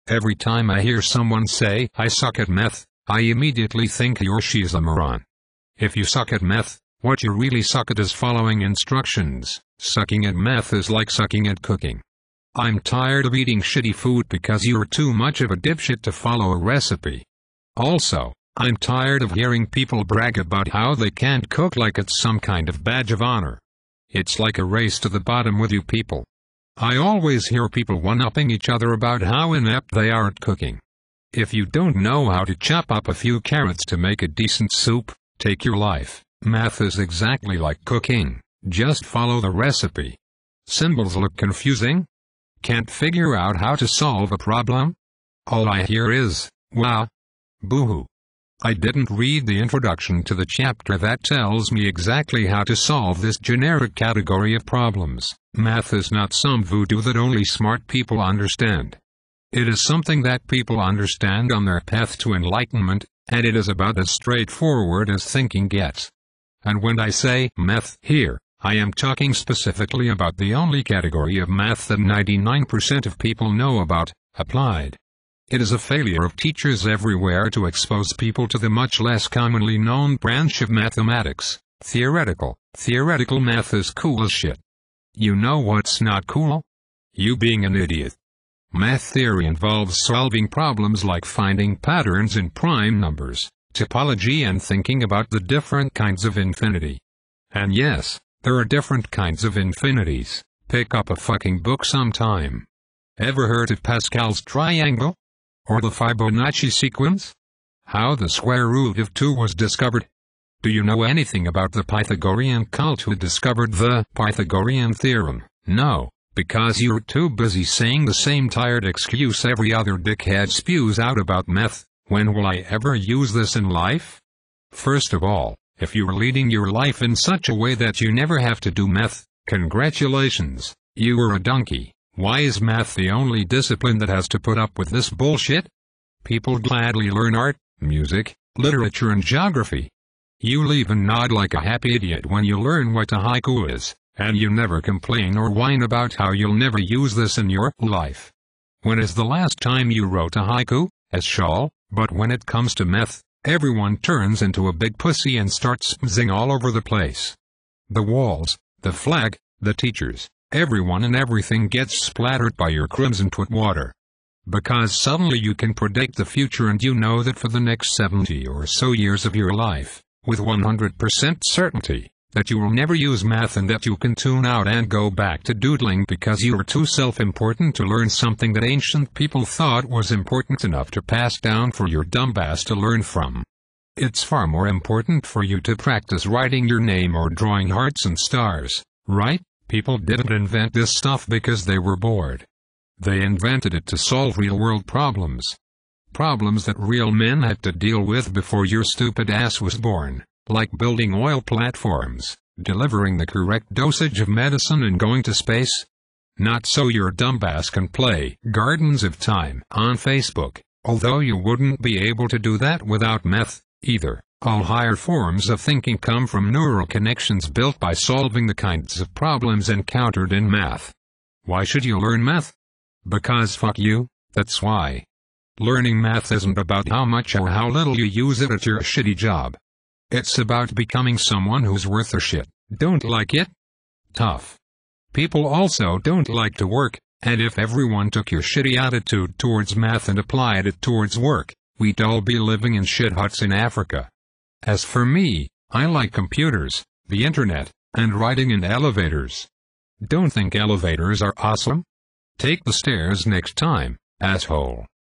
Every time I hear someone say, "I suck at math," I immediately think he or she is a moron. If you suck at math, what you really suck at is following instructions. Sucking at math is like sucking at cooking. I'm tired of eating shitty food because you're too much of a dipshit to follow a recipe. Also, I'm tired of hearing people brag about how they can't cook like it's some kind of badge of honor. It's like a race to the bottom with you people. I always hear people one-upping each other about how inept they are at cooking. If you don't know how to chop up a few carrots to make a decent soup, take your life. Math is exactly like cooking. Just follow the recipe. Symbols look confusing? Can't figure out how to solve a problem? All I hear is, "Wow. Boo-hoo." I didn't read the introduction to the chapter that tells me exactly how to solve this generic category of problems. Math is not some voodoo that only smart people understand. It is something that people understand on their path to enlightenment, and it is about as straightforward as thinking gets. And when I say math here, I am talking specifically about the only category of math that 99% of people know about, applied. It is a failure of teachers everywhere to expose people to the much less commonly known branch of mathematics, theoretical. Theoretical math is cool as shit. You know what's not cool? You being an idiot. Math theory involves solving problems like finding patterns in prime numbers, topology, and thinking about the different kinds of infinity. And yes, there are different kinds of infinities. Pick up a fucking book sometime. Ever heard of Pascal's triangle? Or the Fibonacci sequence? How the square root of 2 was discovered? Do you know anything about the Pythagorean cult who discovered the Pythagorean theorem? No, because you're too busy saying the same tired excuse every other dickhead spews out about math. When will I ever use this in life? First of all, if you're leading your life in such a way that you never have to do math, congratulations, you are a donkey. Why is math the only discipline that has to put up with this bullshit? People gladly learn art, music, literature, and geography. You'll even nod like a happy idiot when you learn what a haiku is, and you never complain or whine about how you'll never use this in your life. When is the last time you wrote a haiku? As shawl? But when it comes to math, everyone turns into a big pussy and starts spuzzing all over the place. The walls, the flag, the teachers. Everyone and everything gets splattered by your crimson twit water. Because suddenly you can predict the future and you know that for the next 70 or so years of your life, with 100% certainty, that you will never use math and that you can tune out and go back to doodling because you are too self-important to learn something that ancient people thought was important enough to pass down for your dumbass to learn from. It's far more important for you to practice writing your name or drawing hearts and stars, right? People didn't invent this stuff because they were bored. They invented it to solve real-world problems. Problems that real men had to deal with before your stupid ass was born, like building oil platforms, delivering the correct dosage of medicine, and going to space. Not so your dumbass can play Gardens of Time on Facebook, although you wouldn't be able to do that without math, either. All higher forms of thinking come from neural connections built by solving the kinds of problems encountered in math. Why should you learn math? Because fuck you, that's why. Learning math isn't about how much or how little you use it at your shitty job. It's about becoming someone who's worth a shit. Don't like it? Tough. People also don't like to work, and if everyone took your shitty attitude towards math and applied it towards work, we'd all be living in shit huts in Africa. As for me, I like computers, the internet, and riding in elevators. Don't think elevators are awesome? Take the stairs next time, asshole.